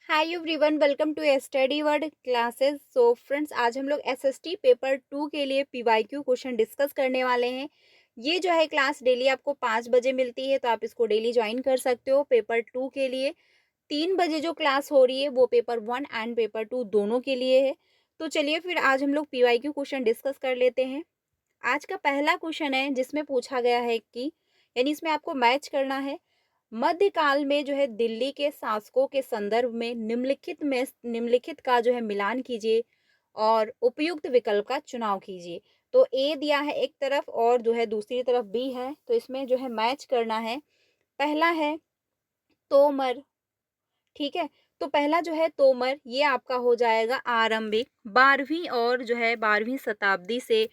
Hi everyone, welcome to study word classes. So friends, आज हम लोग एसएसटी पेपर 2 के लिए पीवाईक्यू क्वेश्चन डिस्कस करने वाले हैं। ये जो है क्लास डेली आपको 5 बजे मिलती है, तो आप इसको डेली ज्वाइन कर सकते हो। पेपर 2 के लिए 3 बजे जो क्लास हो रही है वो पेपर 1 एंड पेपर 2 दोनों के लिए है। तो चलिए फिर आज हम लोग पीवाईक्यू क्वेश्चन डिस्कस कर लेते हैं। आज का पहला क्वेश्चन है जिसमें पूछा गया है कि यानी इसमें आपको मैच करना है। मध्यकाल में जो है दिल्ली के शासकों के संदर्भ में निम्नलिखित का जो है मिलान कीजिए और उपयुक्त विकल्प का चुनाव कीजिए। तो ए दिया है एक तरफ और जो है दूसरी तरफ बी है, तो इसमें जो है मैच करना है। पहला है तोमर, ठीक है। तो पहला जो है तोमर, ये आपका हो जाएगा आरंभिक 12वीं और जो है 12वीं शताब्दी से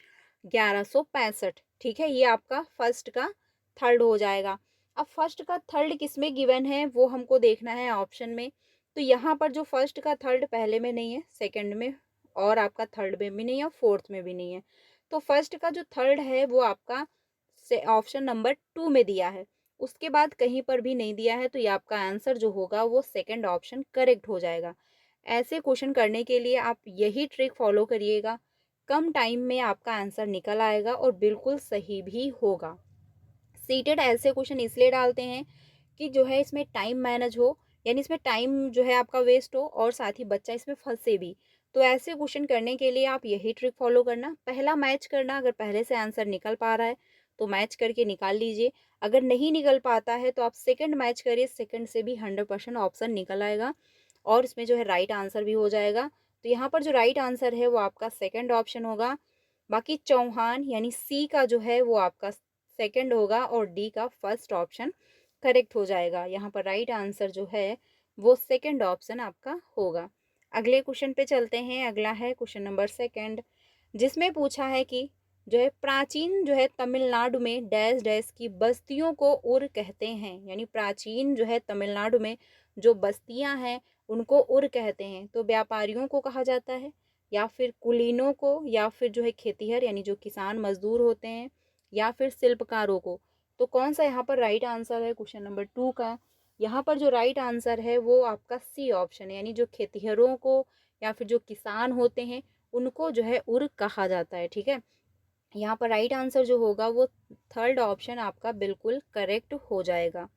1165, ठीक है। ये आपका फर्स्ट का थर्ड हो जाएगा। अब फर्स्ट का थर्ड किसमें गिवन है वो हमको देखना है ऑप्शन में। तो यहाँ पर जो फर्स्ट का थर्ड पहले में नहीं है, सेकंड में और आपका थर्ड में भी नहीं है, फोर्थ में भी नहीं है। तो फर्स्ट का जो थर्ड है वो आपका से ऑप्शन नंबर 2 में दिया है। उसके बाद कहीं पर भी नहीं दिया है, तो ये आपका आंसर जो होगा वो सेकंड ऑप्शन करेक्ट हो जाएगा। ऐसे क्वेश्चन करने के लिए आप यही ट्रिक फॉलो करिएगा, कम टाइम में आपका आंसर निकल आएगा और बिल्कुल सही भी होगा। सीटेड ऐसे क्वेश्चन इसलिए डालते हैं कि जो है इसमें टाइम मैनेज हो, यानी इसमें टाइम जो है आपका वेस्ट हो और साथ ही बच्चा इसमें फंसे भी। तो ऐसे क्वेश्चन करने के लिए आप यही ट्रिक फॉलो करना, पहला मैच करना। अगर पहले से आंसर निकल पा रहा है तो मैच करके निकाल लीजिए। अगर नहीं निकल पाता है तो आप सेकंड मैच करिए, सेकंड से भी 100% ऑप्शन निकल आएगा और इसमें जो है राइट आंसर भी हो जाएगा। तो यहाँ पर जो राइट आंसर है वो आपका सेकंड ऑप्शन होगा। बाकी चौहान यानी सी का जो है वो आपका सेकंड होगा और डी का फर्स्ट ऑप्शन करेक्ट हो जाएगा। यहाँ पर राइट आंसर जो है वो सेकंड ऑप्शन आपका होगा। अगले क्वेश्चन पे चलते हैं। अगला है क्वेश्चन नंबर सेकंड, जिसमें पूछा है कि जो है प्राचीन जो है तमिलनाडु में डैश डैश की बस्तियों को उर कहते हैं। यानी प्राचीन जो है तमिलनाडु में जो बस्तियां हैं उनको उर कहते हैं। तो व्यापारियों को कहा जाता है, या फिर कुलीनों को, या फिर जो है खेतिहर यानी जो किसान मजदूर होते हैं, या फिर शिल्पकारों को। तो कौन सा यहाँ पर राइट आंसर है क्वेश्चन नंबर 2 का? यहाँ पर जो राइट आंसर है वो आपका सी ऑप्शन है, यानी जो खेतिहरों को या फिर जो किसान होते हैं उनको जो है उर कहा जाता है, ठीक है। यहाँ पर राइट आंसर जो होगा वो थर्ड ऑप्शन आपका बिल्कुल करेक्ट हो जाएगा।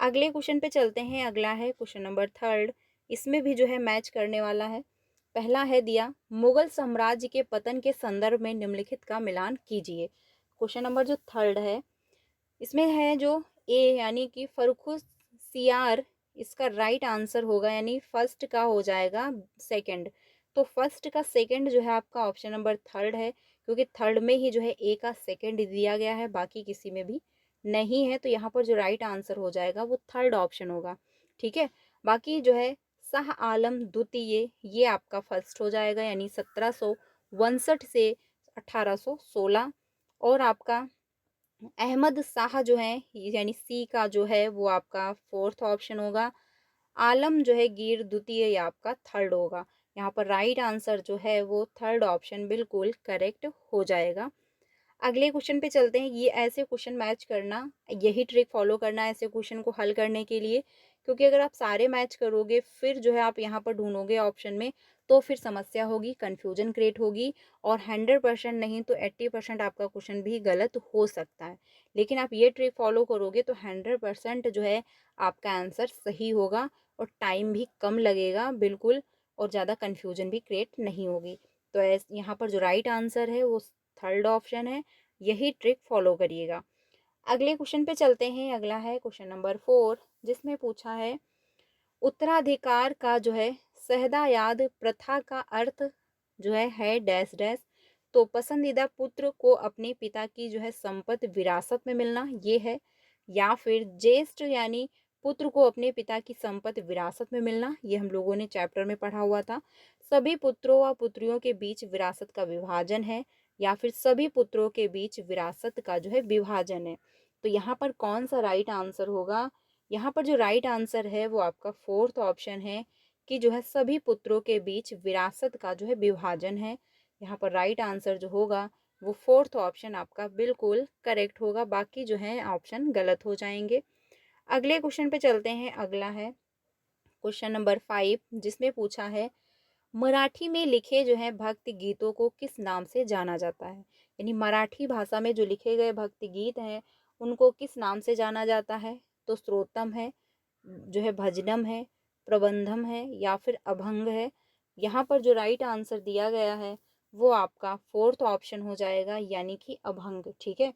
अगले क्वेश्चन पे चलते हैं। अगला है क्वेश्चन नंबर थर्ड, इसमें भी जो है मैच करने वाला है। पहला है दिया मुगल साम्राज्य के पतन के संदर्भ में निम्नलिखित का मिलान कीजिए। क्वेश्चन नंबर जो थर्ड है इसमें है जो ए यानी कि फर्रुख सियार, इसका राइट आंसर होगा, यानी फर्स्ट का हो जाएगा सेकंड। तो फर्स्ट का सेकंड जो है आपका ऑप्शन नंबर थर्ड है, क्योंकि थर्ड में ही जो है ए का सेकंड दिया गया है, बाकी किसी में भी नहीं है। तो यहाँ पर जो राइट आंसर हो जाएगा वो थर्ड ऑप्शन होगा, ठीक है। बाकी जो है शाह आलम द्वितीय, ये आपका फर्स्ट हो जाएगा, यानी 1762 से 1816। और आपका अहमद शाह जो है यानी सी का जो है वो आपका फोर्थ ऑप्शन होगा। आलम जो है गिर द्वितीय, ये आपका थर्ड होगा। यहाँ पर राइट आंसर जो है वो थर्ड ऑप्शन बिल्कुल करेक्ट हो जाएगा। अगले क्वेश्चन पे चलते हैं। ये ऐसे क्वेश्चन मैच करना, यही ट्रिक फॉलो करना है ऐसे क्वेश्चन को हल करने के लिए, क्योंकि अगर आप सारे मैच करोगे फिर जो है आप यहाँ पर ढूंढोगे ऑप्शन में तो फिर समस्या होगी, कन्फ्यूजन क्रिएट होगी और 100% नहीं तो 80% आपका क्वेश्चन भी गलत हो सकता है। लेकिन आप ये ट्रिक फॉलो करोगे तो 100% जो है आपका आंसर सही होगा और टाइम भी कम लगेगा बिल्कुल, और ज़्यादा कन्फ्यूजन भी क्रिएट नहीं होगी। तो यहाँ पर जो राइट आंसर है वो थर्ड ऑप्शन है, यही ट्रिक फॉलो करिएगा। अगले क्वेश्चन पे चलते हैं। अगला है क्वेश्चन नंबर 4, जिसमें पूछा है उत्तराधिकार का जो है सहदायाद प्रथा का अर्थ जो है डैश डैश। तो पसंदीदा पुत्र को अपने पिता की जो है संपत्ति विरासत में मिलना, ये है। या फिर ज्येष्ठ यानी पुत्र को अपने पिता की संपत्ति विरासत में मिलना, ये हम लोगों ने चैप्टर में पढ़ा हुआ था। सभी पुत्रों व पुत्रियों के बीच विरासत का विभाजन है, या फिर सभी पुत्रों के बीच विरासत का जो है विभाजन है। तो यहाँ पर कौन सा राइट आंसर होगा? यहाँ पर जो राइट आंसर है वो आपका फोर्थ ऑप्शन है, कि जो है सभी पुत्रों के बीच विरासत का जो है विभाजन है। यहाँ पर राइट आंसर जो होगा वो फोर्थ ऑप्शन आपका बिल्कुल करेक्ट होगा, बाकी जो है ऑप्शन गलत हो जाएंगे। अगले क्वेश्चन पे चलते हैं। अगला है क्वेश्चन नंबर 5 जिसमें पूछा है मराठी में लिखे जो है भक्ति गीतों को किस नाम से जाना जाता है। यानी मराठी भाषा में जो लिखे गए भक्ति गीत हैं उनको किस नाम से जाना जाता है। तो स्त्रोत्रम है, जो है भजनम है, प्रबंधम है या फिर अभंग है। यहाँ पर जो राइट आंसर दिया गया है वो आपका फोर्थ ऑप्शन हो जाएगा, यानी कि अभंग। ठीक है,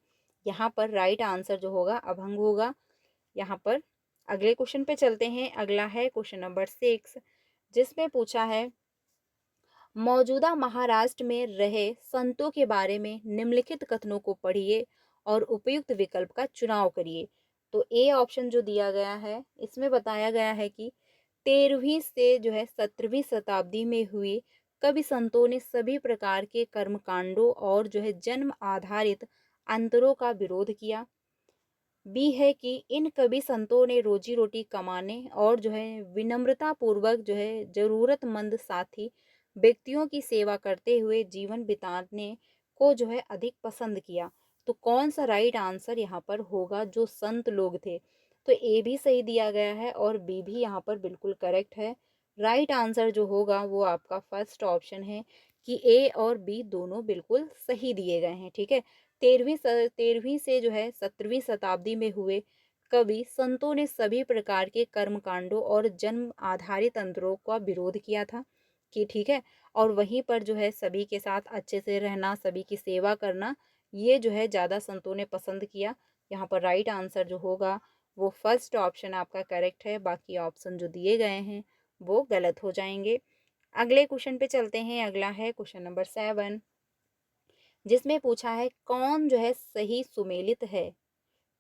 यहाँ पर राइट आंसर जो होगा अभंग होगा। यहाँ पर अगले क्वेश्चन पे चलते हैं। अगला है क्वेश्चन नंबर 6 जिसमें पूछा है मौजूदा महाराष्ट्र में रहे संतों के बारे में निम्नलिखित कथनों को पढ़िए और उपयुक्त विकल्प का चुनाव करिए। तो ए ऑप्शन जो दिया गया है इसमें बताया गया है कि 13वीं से जो है 17वीं शताब्दी में हुए कवि संतों ने सभी प्रकार के कर्मकांडों और जो है जन्म आधारित अंतरों का विरोध किया। बी है कि इन कवि संतों ने रोजी रोटी कमाने और जो है विनम्रता पूर्वक जो है जरूरतमंद साथी व्यक्तियों की सेवा करते हुए जीवन बिताने को जो है अधिक पसंद किया। तो कौन सा राइट आंसर यहाँ पर होगा जो संत लोग थे। तो ए भी सही दिया गया है और बी भी यहाँ पर बिल्कुल करेक्ट है। राइट आंसर जो होगा वो आपका फर्स्ट ऑप्शन है कि ए और बी दोनों बिल्कुल सही दिए गए हैं। ठीक है, 13वीं से जो है 17वीं शताब्दी में हुए कवि संतों ने सभी प्रकार के कर्मकांडों और जन्म आधारित तंत्रों का विरोध किया था कि ठीक है, और वहीं पर जो है सभी के साथ अच्छे से रहना, सभी की सेवा करना, ये जो है ज़्यादा संतों ने पसंद किया। यहाँ पर राइट आंसर जो होगा वो फर्स्ट ऑप्शन आपका करेक्ट है, बाकी ऑप्शन जो दिए गए हैं वो गलत हो जाएंगे। अगले क्वेश्चन पे चलते हैं। अगला है क्वेश्चन नंबर 7 जिसमें पूछा है कौन जो है सही सुमेलित है।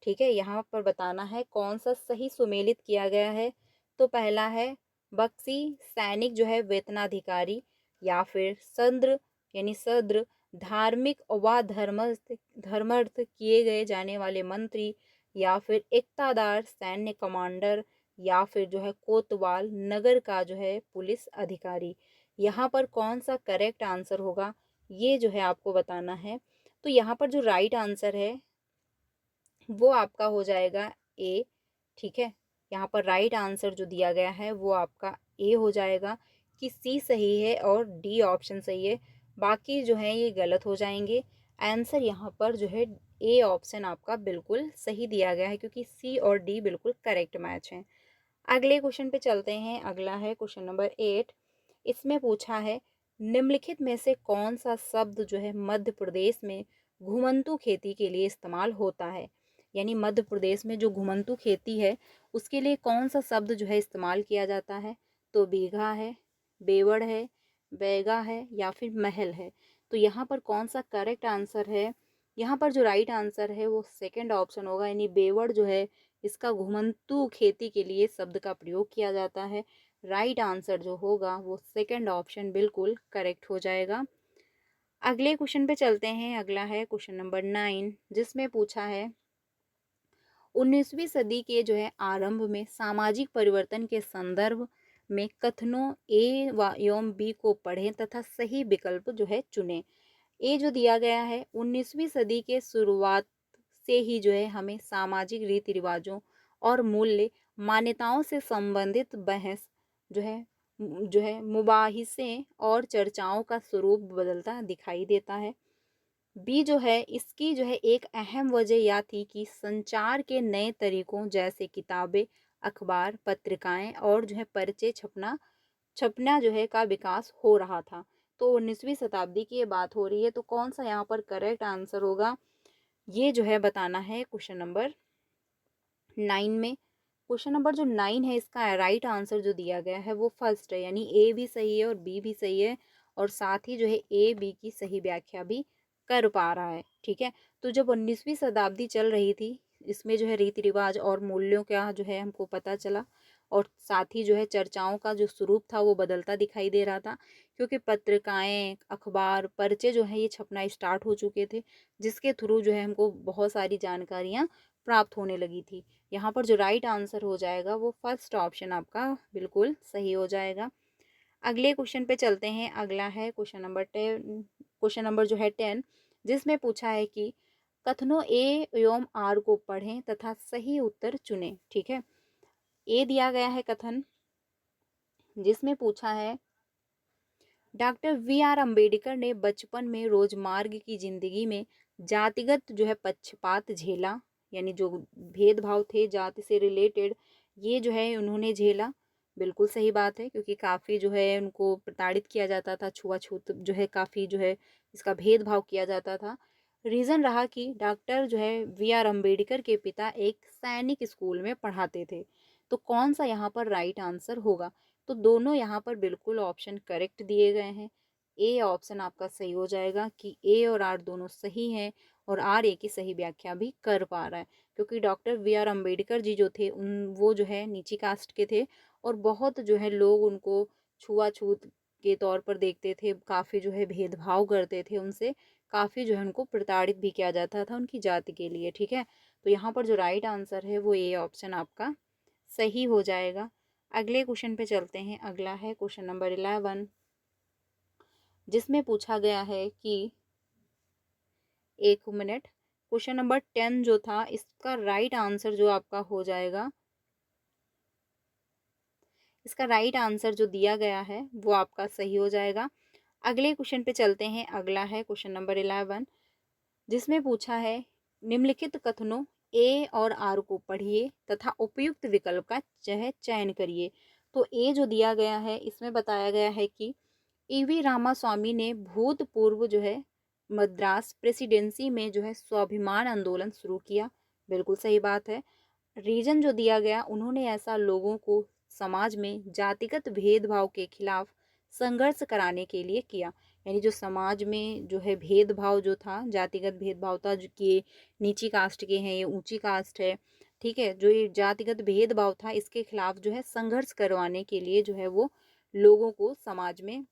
ठीक है, यहाँ पर बताना है कौन सा सही सुमेलित किया गया है। तो पहला है बक्सी सैनिक जो है वेतनाधिकारी, या फिर सद्र यानी सद्र धार्मिक व धर्मर्थ किए गए जाने वाले मंत्री, या फिर इक्तादार सैन्य कमांडर, या फिर जो है कोतवाल नगर का जो है पुलिस अधिकारी। यहाँ पर कौन सा करेक्ट आंसर होगा ये जो है आपको बताना है। तो यहाँ पर जो राइट आंसर है वो आपका हो जाएगा ए। ठीक है, यहाँ पर राइट आंसर जो दिया गया है वो आपका ए हो जाएगा कि सी सही है और डी ऑप्शन सही है, बाकी जो है ये गलत हो जाएंगे। आंसर यहाँ पर जो है ए ऑप्शन आपका बिल्कुल सही दिया गया है, क्योंकि सी और डी बिल्कुल करेक्ट मैच हैं। अगले क्वेश्चन पे चलते हैं। अगला है क्वेश्चन नंबर 8। इसमें पूछा है निम्नलिखित में से कौन सा शब्द जो है मध्य प्रदेश में घुमंतू खेती के लिए इस्तेमाल होता है। यानी मध्य प्रदेश में जो घुमंतू खेती है उसके लिए कौन सा शब्द जो है इस्तेमाल किया जाता है। तो बीघा है, बेवड़ है, बैगा है या फिर महल है। तो यहाँ पर कौन सा करेक्ट आंसर है। यहाँ पर जो राइट आंसर है वो सेकंड ऑप्शन होगा, यानी बेवड़ जो है इसका घुमंतू खेती के लिए शब्द का प्रयोग किया जाता है। राइट आंसर जो होगा वो सेकंड ऑप्शन बिल्कुल करेक्ट हो जाएगा। अगले क्वेश्चन पे चलते हैं। अगला है क्वेश्चन नंबर 9 जिसमें पूछा है 19वीं सदी के जो है आरंभ में सामाजिक परिवर्तन के संदर्भ में कथनों ए व एवं बी को पढ़ें तथा सही विकल्प जो है चुनें। ए जो दिया गया है 19वीं सदी के शुरुआत से ही जो है हमें सामाजिक रीति रिवाजों और मूल्य मान्यताओं से संबंधित बहस जो है मुबाहिसे और चर्चाओं का स्वरूप बदलता दिखाई देता है। बी जो है इसकी जो है एक अहम वजह यह थी कि संचार के नए तरीकों जैसे किताबें, अखबार, पत्रिकाएं और जो है पर्चे छपना जो है का विकास हो रहा था। तो 19वीं शताब्दी की ये बात हो रही है, तो कौन सा यहाँ पर करेक्ट आंसर होगा ये जो है बताना है क्वेश्चन नंबर 9 में। क्वेश्चन नंबर जो 9 है इसका राइट आंसर जो दिया गया है वो फर्स्ट है, यानी ए भी सही है और बी भी सही है, और साथ ही जो है ए बी की सही व्याख्या भी कर पा रहा है। ठीक है, तो जब 19वीं शताब्दी चल रही थी इसमें जो है रीति रिवाज और मूल्यों का जो है हमको पता चला, और साथ ही जो है चर्चाओं का जो स्वरूप था वो बदलता दिखाई दे रहा था, क्योंकि पत्रिकाएं, अखबार, पर्चे जो है ये छपना स्टार्ट हो चुके थे, जिसके थ्रू जो है हमको बहुत सारी जानकारियाँ प्राप्त होने लगी थी। यहाँ पर जो राइट आंसर हो जाएगा वो फर्स्ट ऑप्शन आपका बिल्कुल सही हो जाएगा। अगले क्वेश्चन पे चलते हैं। अगला है क्वेश्चन नंबर 10, क्वेश्चन नंबर जो है 10 जिसमें पूछा है कि कथनों ए एवं आर को पढ़ें तथा सही उत्तर चुनें। ठीक है, ए दिया गया है कथन जिसमें पूछा है डॉक्टर वी आर अम्बेडकर ने बचपन में रोजमार्ग की जिंदगी में जातिगत जो है पक्षपात झेला, यानी जो भेदभाव थे जाति से रिलेटेड, ये जो है उन्होंने झेला। बिल्कुल सही बात है, क्योंकि काफ़ी जो है उनको प्रताड़ित किया जाता था, छुआछूत जो है काफ़ी जो है इसका भेदभाव किया जाता था। रीज़न रहा कि डॉक्टर जो है वी आर अम्बेडकर के पिता एक सैनिक स्कूल में पढ़ाते थे। तो कौन सा यहाँ पर राइट आंसर होगा? तो दोनों यहाँ पर बिल्कुल ऑप्शन करेक्ट दिए गए हैं। ए ऑप्शन आपका सही हो जाएगा कि ए और आर दोनों सही हैं, और आर ए की सही व्याख्या भी कर पा रहा है, क्योंकि doctor V are Ambedkar ji जो थे उन वो जो है नीची कास्ट के थे, और बहुत जो है लोग उनको छुआछूत के तौर पर देखते थे, काफ़ी जो है भेदभाव करते थे उनसे, काफ़ी जो है उनको प्रताड़ित भी किया जाता था उनकी जाति के लिए। ठीक है, तो यहाँ पर जो राइट आंसर है वो ए ऑप्शन आपका सही हो जाएगा। अगले क्वेश्चन पे चलते हैं। अगला है क्वेश्चन नंबर 11, जिसमें पूछा गया है कि एक मिनट, क्वेश्चन नंबर 10 जो था इसका राइट आंसर जो आपका हो जाएगा, इसका राइट आंसर जो दिया गया है वो आपका सही हो जाएगा। अगले क्वेश्चन पे चलते हैं। अगला है क्वेश्चन नंबर 11, जिसमें पूछा है निम्नलिखित कथनों ए और आर को पढ़िए तथा उपयुक्त विकल्प का चयन करिए। तो ए जो दिया गया है इसमें बताया गया है कि ईवी रामास्वामी ने भूतपूर्व जो है मद्रास प्रेसिडेंसी में जो है स्वाभिमान आंदोलन शुरू किया। बिल्कुल सही बात है। रीजन जो दिया गया, उन्होंने ऐसा लोगों को समाज में जातिगत भेदभाव के खिलाफ संघर्ष कराने के लिए किया, यानी जो समाज में जो है भेदभाव जो था, जातिगत भेदभाव था, जो कि नीची कास्ट के हैं ये ऊंची कास्ट है, ठीक है, जो ये जातिगत भेदभाव था इसके खिलाफ जो है संघर्ष करवाने के लिए जो है वो लोगों को समाज में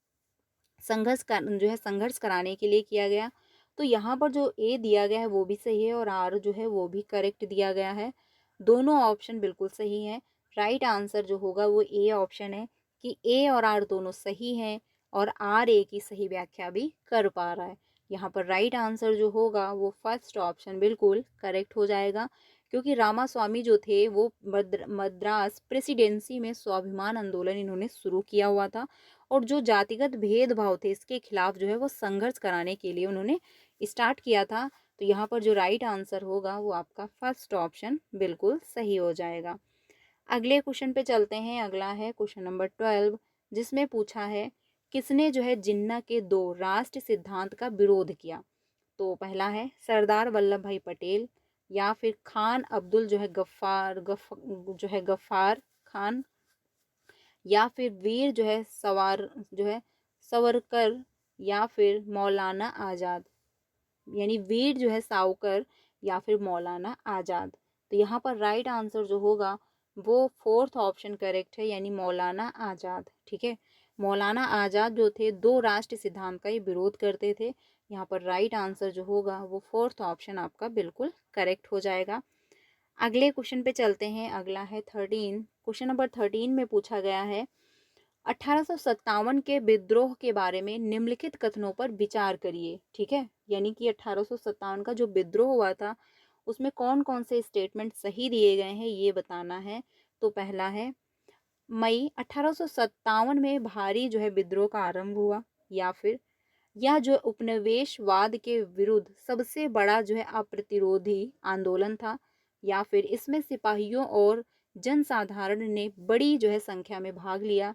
संघर्ष कराने के लिए किया गया। तो यहाँ पर जो ए दिया गया है वो भी सही है, और आर जो है वो भी करेक्ट दिया गया है। दोनों ऑप्शन बिल्कुल सही हैं। राइट आंसर जो होगा वो ए ऑप्शन है, कि ए और आर दोनों सही हैं, और आर ए की सही व्याख्या भी कर पा रहा है। यहाँ पर राइट आंसर जो होगा वो फर्स्ट ऑप्शन बिल्कुल करेक्ट हो जाएगा, क्योंकि रामास्वामी जो थे वो मद्रास प्रेसिडेंसी में स्वाभिमान आंदोलन इन्होंने शुरू किया हुआ था, और जो जातिगत भेदभाव थे इसके खिलाफ जो है वो संघर्ष कराने के लिए उन्होंने स्टार्ट किया था। तो यहाँ पर जो राइट आंसर होगा वो आपका फर्स्ट ऑप्शन बिल्कुल सही हो जाएगा। अगले क्वेश्चन पे चलते हैं। अगला है क्वेश्चन नंबर 12, जिसमें पूछा है किसने जो है जिन्ना के दो राष्ट्र सिद्धांत का विरोध किया। तो पहला है सरदार वल्लभ भाई पटेल, या फिर खान अब्दुल जो है गफ्फार खान, या फिर वीर जो है सवरकर, या फिर मौलाना आज़ाद, यानी वीर जो है सावरकर या फिर मौलाना आज़ाद। तो यहाँ पर राइट आंसर जो होगा वो फोर्थ ऑप्शन करेक्ट है, यानी मौलाना आज़ाद। ठीक है, मौलाना आज़ाद जो थे दो राष्ट्र सिद्धांत का ही विरोध करते थे। यहाँ पर राइट आंसर जो होगा वो फोर्थ ऑप्शन आपका बिल्कुल करेक्ट हो जाएगा। अगले क्वेश्चन पे चलते हैं। अगला है 13, क्वेश्चन नंबर 13 में पूछा गया है 1857 के विद्रोह के बारे में निम्नलिखित कथनों पर विचार करिए। ठीक है, यानी कि 1857 का जो विद्रोह हुआ था उसमें कौन कौन से स्टेटमेंट सही दिए गए हैं ये बताना है। तो पहला है मई 1857 में भारी जो है विद्रोह का आरंभ हुआ, या फिर यह जो उपनिवेशवाद के विरुद्ध सबसे बड़ा जो है अप्रतिरोधी आंदोलन था, या फिर इसमें सिपाहियों और जनसाधारण ने बड़ी जो है संख्या में भाग लिया।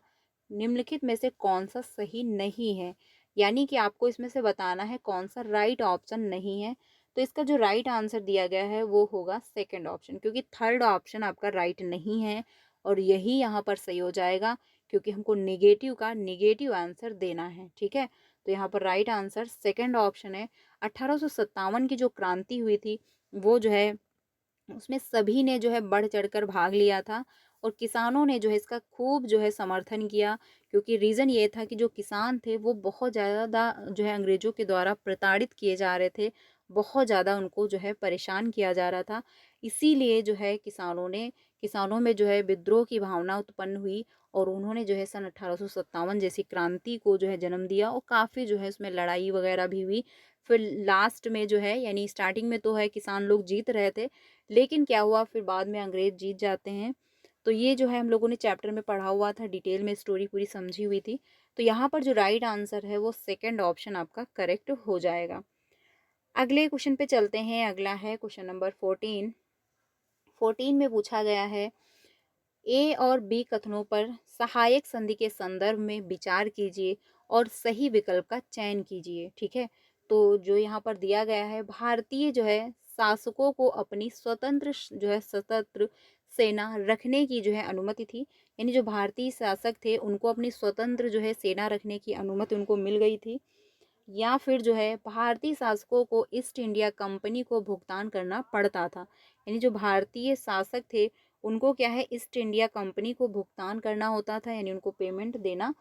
निम्नलिखित में से कौन सा सही नहीं है, यानी कि आपको इसमें से बताना है कौन सा राइट ऑप्शन नहीं है। तो इसका जो राइट आंसर दिया गया है वो होगा सेकंड ऑप्शन, क्योंकि थर्ड ऑप्शन आपका राइट नहीं है, और यही यहाँ पर सही हो जाएगा, क्योंकि हमको नेगेटिव का नेगेटिव आंसर देना है। ठीक है, तो यहाँ पर राइट आंसर सेकंड ऑप्शन है। 1857 की जो क्रांति हुई थी वो जो है उसमें सभी ने जो है बढ़ चढ़कर भाग लिया था, और किसानों ने जो है इसका खूब जो है समर्थन किया, क्योंकि रीज़न ये था कि जो किसान थे वो बहुत ज़्यादा जो है अंग्रेज़ों के द्वारा प्रताड़ित किए जा रहे थे, बहुत ज़्यादा उनको जो है परेशान किया जा रहा था। इसीलिए जो है किसानों में जो है विद्रोह की भावना उत्पन्न हुई, और उन्होंने जो है सन 1857 जैसी क्रांति को जो है जन्म दिया, और काफ़ी जो है उसमें लड़ाई वगैरह भी हुई। फिर लास्ट में जो है, यानी स्टार्टिंग में तो है किसान लोग जीत रहे थे, लेकिन क्या हुआ फिर बाद में अंग्रेज जीत जाते हैं। तो ये जो है हम लोगों ने चैप्टर में पढ़ा हुआ था, डिटेल में स्टोरी पूरी समझी हुई थी। तो यहाँ पर जो राइट आंसर है वो सेकंड ऑप्शन आपका करेक्ट हो जाएगा। अगले क्वेश्चन पे चलते हैं। अगला है क्वेश्चन नंबर 14। 14 में पूछा गया है, ए और बी कथनों पर सहायक संधि के संदर्भ में विचार कीजिए और सही विकल्प का चयन कीजिए। ठीक है, तो जो यहाँ पर दिया गया है, भारतीय जो है शासकों को अपनी स्वतंत्र जो है स्वतंत्र सेना रखने की जो है अनुमति थी। यानी जो भारतीय शासक थे उनको अपनी स्वतंत्र जो है सेना रखने की अनुमति उनको मिल गई थी, या फिर जो है भारतीय शासकों को ईस्ट इंडिया कंपनी को भुगतान करना पड़ता था। यानी जो भारतीय शासक थे उनको क्या है, ईस्ट इंडिया कंपनी को भुगतान करना होता था, यानी उनको पेमेंट देना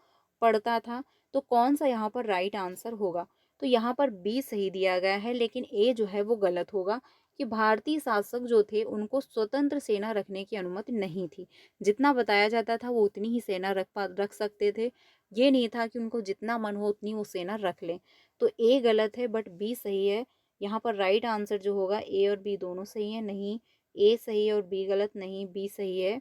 पड़ता था। तो कौन सा यहाँ पर राइट आंसर होगा? तो यहाँ पर बी सही दिया गया है, लेकिन ए जो है वो गलत होगा कि भारतीय शासक जो थे उनको स्वतंत्र सेना रखने की अनुमति नहीं थी। जितना बताया जाता था वो उतनी ही सेना रख सकते थे। ये नहीं था कि उनको जितना मन हो उतनी वो सेना रख लें। तो ए गलत है बट बी सही है। यहाँ पर राइट आंसर जो होगा, ए और बी दोनों सही है। नहीं, ए सही है और बी गलत, नहीं बी सही है।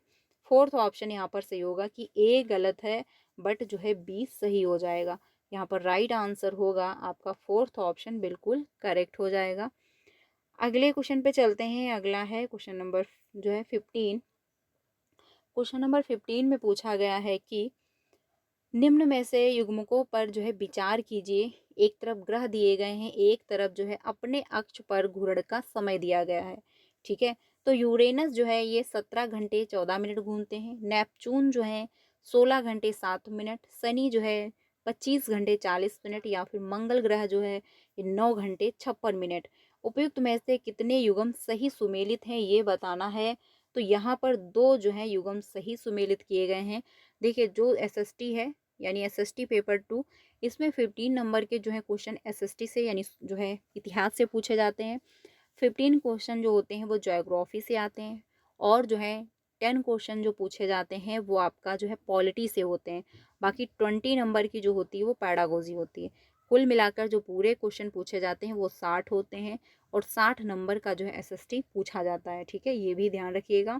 फोर्थ ऑप्शन यहाँ पर सही होगा कि ए गलत है बट जो है बी सही हो जाएगा। यहाँ पर राइट आंसर होगा आपका फोर्थ ऑप्शन बिल्कुल करेक्ट हो जाएगा। अगले क्वेश्चन पे चलते हैं। अगला है क्वेश्चन नंबर जो है 15। क्वेश्चन नंबर 15 में पूछा गया है कि निम्न में से युग्मकों पर जो है विचार कीजिए। एक तरफ ग्रह दिए गए हैं, एक तरफ जो है अपने अक्ष पर घूर्णन का समय दिया गया है। ठीक है, तो यूरेनस जो है ये 17 घंटे 14 मिनट घूमते हैं। नेपच्यून जो है 16 घंटे 7 मिनट। शनि जो है 25 घंटे 40 मिनट। या फिर मंगल ग्रह जो है ये 9 घंटे 56 मिनट। उपयुक्त में से कितने युगम सही सुमेलित हैं ये बताना है। तो यहाँ पर दो जो है युगम सही सुमेलित किए गए हैं। देखिए, जो एसएसटी है यानी एसएसटी पेपर 2, इसमें 15 नंबर के जो है क्वेश्चन एसएसटी से यानी जो है इतिहास से पूछे जाते हैं। 15 क्वेश्चन जो होते हैं वो ज्योग्राफी से आते हैं, और जो है 10 क्वेश्चन जो पूछे जाते हैं वो आपका जो है पॉलिटी से होते हैं। बाकी 20 नंबर की जो होती है वो पैडागोजी होती है। कुल मिलाकर जो पूरे क्वेश्चन पूछे जाते हैं वो 60 होते हैं, और 60 नंबर का जो है एसएसटी पूछा जाता है। ठीक है, ये भी ध्यान रखिएगा।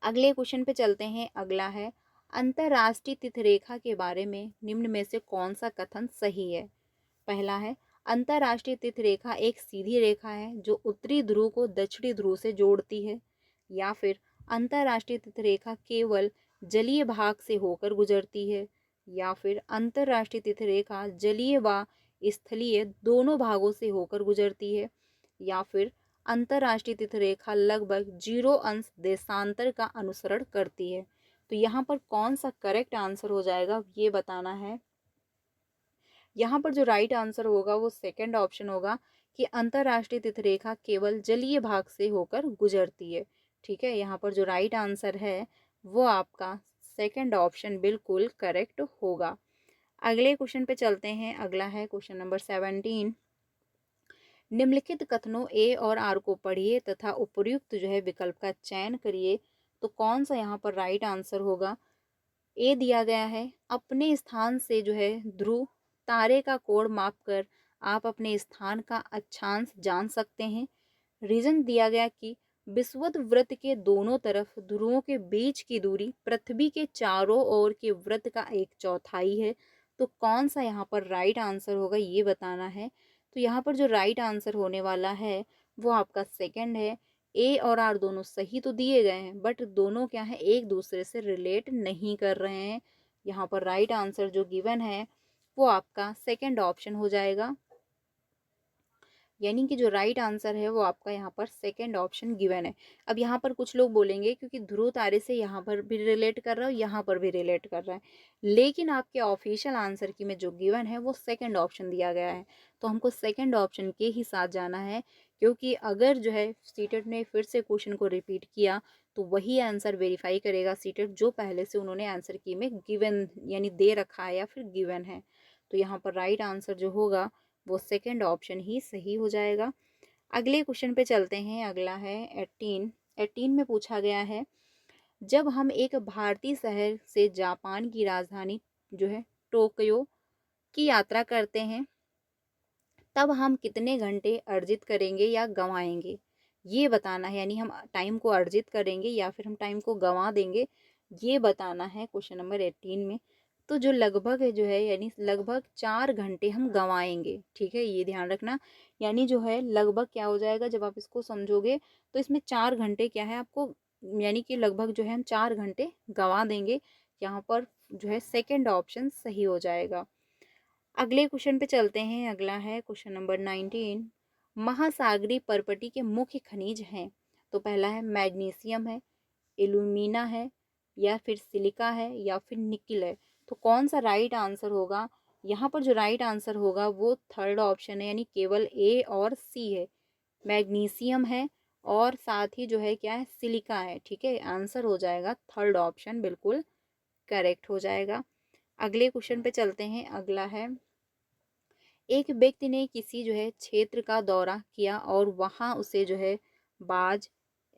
अगले क्वेश्चन पे चलते हैं। अगला है, अंतरराष्ट्रीय तिथिरेखा के बारे में निम्न में से कौन सा कथन सही है? पहला है, अंतरराष्ट्रीय तिथिरेखा एक सीधी रेखा है जो उत्तरी ध्रुव को दक्षिणी ध्रुव से जोड़ती है। या फिर अंतरराष्ट्रीय तिथिरेखा केवल जलीय भाग से होकर गुजरती है। या फिर अंतरराष्ट्रीय तिथिरेखा जलीय व स्थलीय दोनों भागों से होकर गुजरती है। या फिर अंतरराष्ट्रीय तिथिरेखा लगभग 0 अंश देशांतर का अनुसरण करती है। तो यहाँ पर कौन सा करेक्ट आंसर हो जाएगा ये बताना है। यहाँ पर जो राइट आंसर होगा वो सेकंड ऑप्शन होगा कि अंतरराष्ट्रीय तिथिरेखा केवल जलीय भाग से होकर गुजरती है। ठीक है, यहाँ पर जो राइट आंसर है वो आपका सेकंड ऑप्शन बिल्कुल करेक्ट होगा। अगले क्वेश्चन पे चलते हैं। अगला है क्वेश्चन नंबर 17। निम्नलिखित कथनों ए और आर को पढ़िए तथा उपयुक्त जो है विकल्प का चयन करिए। तो कौन सा यहाँ पर राइट आंसर होगा? ए दिया गया है, अपने स्थान से जो है ध्रुव तारे का कोण मापकर आप अपने स्थान का अक्षांश जान सकते हैं। रीजन दिया गया कि विषुवत वृत्त के दोनों तरफ ध्रुवों के बीच की दूरी पृथ्वी के चारों ओर के वृत्त का 1/4 है। तो कौन सा यहाँ पर राइट आंसर होगा ये बताना है। तो यहाँ पर जो राइट आंसर होने वाला है वो आपका सेकंड है। ए और आर दोनों सही तो दिए गए हैं बट दोनों क्या है, एक दूसरे से रिलेट नहीं कर रहे हैं। यहाँ पर राइट आंसर जो गिवन है वो आपका सेकंड ऑप्शन हो जाएगा। यानी कि जो राइट आंसर है वो आपका यहाँ पर सेकंड ऑप्शन गिवन है। अब यहाँ पर कुछ लोग बोलेंगे क्योंकि ध्रुव तारे से यहाँ पर भी रिलेट कर रहा है, यहाँ पर भी रिलेट कर रहा है, लेकिन आपके ऑफिशियल आंसर की में जो गिवन है वो सेकंड ऑप्शन दिया गया है। तो हमको सेकंड ऑप्शन के ही साथ जाना है, क्योंकि अगर जो है सीटेट ने फिर से क्वेश्चन को रिपीट किया तो वही आंसर वेरीफाई करेगा सीटेट जो पहले से उन्होंने आंसर की में गिवन यानी दे रखा है या फिर गिवन है। तो यहाँ पर राइट आंसर जो होगा वो सेकंड ऑप्शन ही सही हो जाएगा। अगले क्वेश्चन पे चलते हैं। अगला है 18। 18 में पूछा गया है, जब हम एक भारतीय शहर से जापान की राजधानी जो है टोक्यो की यात्रा करते हैं तब हम कितने घंटे अर्जित करेंगे या गंवाएंगे? ये बताना है, यानी हम टाइम को अर्जित करेंगे या फिर हम टाइम को गंवा देंगे, ये बताना है क्वेश्चन नंबर 18 में। तो जो लगभग है जो है, यानी लगभग 4 घंटे हम गंवाएंगे, ठीक है, ये ध्यान रखना। यानी जो है लगभग क्या हो जाएगा, जब आप इसको समझोगे तो इसमें 4 घंटे क्या है आपको, यानी कि लगभग जो है हम 4 घंटे गंवा देंगे। यहाँ पर जो है सेकंड ऑप्शन सही हो जाएगा। अगले क्वेश्चन पे चलते हैं। अगला है क्वेश्चन नंबर 19। महासागरीय पर्पटी के मुख्य खनिज हैं। तो पहला है मैग्नीशियम है, एल्यूमिना है, या फिर सिलिका है, या फिर निकिल है। तो कौन सा राइट आंसर होगा? यहाँ पर जो राइट आंसर होगा वो थर्ड ऑप्शन है, यानी केवल ए और सी है। मैग्नीशियम है और साथ ही जो है क्या है, सिलिका है, ठीक है। आंसर हो जाएगा थर्ड ऑप्शन, बिल्कुल करेक्ट हो जाएगा। अगले क्वेश्चन पे चलते हैं। अगला है, एक व्यक्ति ने किसी जो है क्षेत्र का दौरा किया और वहां उसे जो है बाज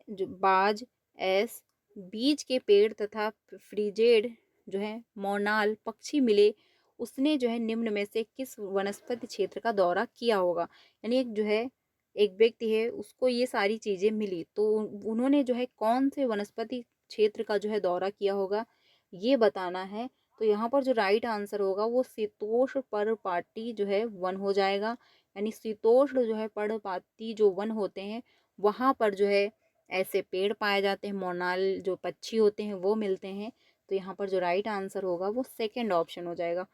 बाज एस बीज के पेड़ तथा फ्रिजेड जो है मोनाल पक्षी मिले। उसने जो है निम्न में से किस वनस्पति क्षेत्र का दौरा किया होगा? यानी एक जो है एक व्यक्ति है, उसको ये सारी चीजें मिली, तो उन्होंने जो है कौन से वनस्पति क्षेत्र का जो है दौरा किया होगा, ये बताना है। तो यहाँ पर जो राइट आंसर होगा वो शीतोष्ण पर्णपाती जो है वन हो जाएगा। यानी शीतोष्ण जो है पर्णपाती जो वन होते हैं, वहां पर जो है ऐसे पेड़ पाए जाते हैं, मोनाल जो पक्षी होते हैं वो मिलते हैं। तो यहाँ पर जो राइट आंसर होगा वो सेकंड ऑप्शन हो जाएगा।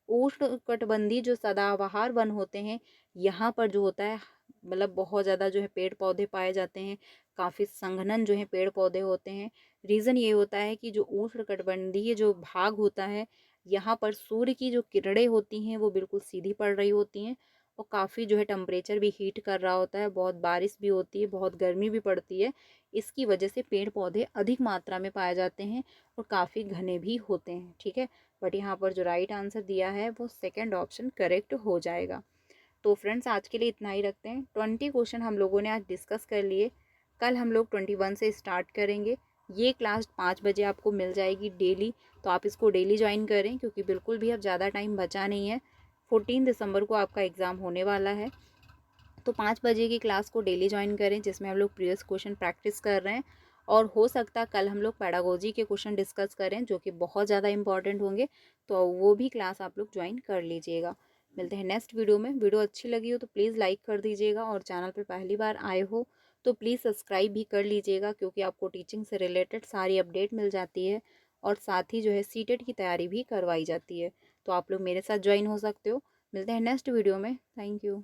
उष्ण कटिबंधीय जो सदाबहार वन होते हैं, यहाँ पर जो होता है मतलब बहुत ज़्यादा जो है पेड़ पौधे पाए जाते हैं, काफ़ी संघनन जो है पेड़ पौधे होते हैं। रीज़न ये होता है कि जो उष्ण कटिबंधीय जो भाग होता है, यहाँ पर सूर्य की जो किरणें होती हैं वो बिल्कुल सीधी पड़ रही होती हैं, और काफ़ी जो है टेम्परेचर भी हीट कर रहा होता है, बहुत बारिश भी होती है, बहुत गर्मी भी पड़ती है। इसकी वजह से पेड़ पौधे अधिक मात्रा में पाए जाते हैं और काफ़ी घने भी होते हैं, ठीक है। बट यहाँ पर जो राइट आंसर दिया है वो सेकंड ऑप्शन करेक्ट हो जाएगा। तो फ्रेंड्स आज के लिए इतना ही रखते हैं। 20 क्वेश्चन हम लोगों ने आज डिस्कस कर लिए। कल हम लोग 21 से स्टार्ट करेंगे। ये क्लास 5 बजे आपको मिल जाएगी डेली, तो आप इसको डेली ज्वाइन करें, क्योंकि बिल्कुल भी अब ज़्यादा टाइम बचा नहीं है। 14 दिसंबर को आपका एग्ज़ाम होने वाला है, तो 5 बजे की क्लास को डेली ज्वाइन करें, जिसमें हम लोग प्रीवियस क्वेश्चन प्रैक्टिस कर रहे हैं। और हो सकता कल हम लोग पैडागोजी के क्वेश्चन डिस्कस करें, जो कि बहुत ज़्यादा इंपॉर्टेंट होंगे, तो वो भी क्लास आप लोग ज्वाइन कर लीजिएगा। मिलते हैं नेक्स्ट वीडियो में। वीडियो अच्छी लगी हो तो प्लीज़ लाइक कर दीजिएगा, और चैनल पर पहली बार आए हो तो प्लीज़ सब्सक्राइब भी कर लीजिएगा, क्योंकि आपको टीचिंग से रिलेटेड सारी अपडेट मिल जाती है, और साथ ही जो है सीटेट की तैयारी भी करवाई जाती है। तो आप लोग मेरे साथ ज्वाइन हो सकते हो। मिलते हैं नेक्स्ट वीडियो में। Thank you.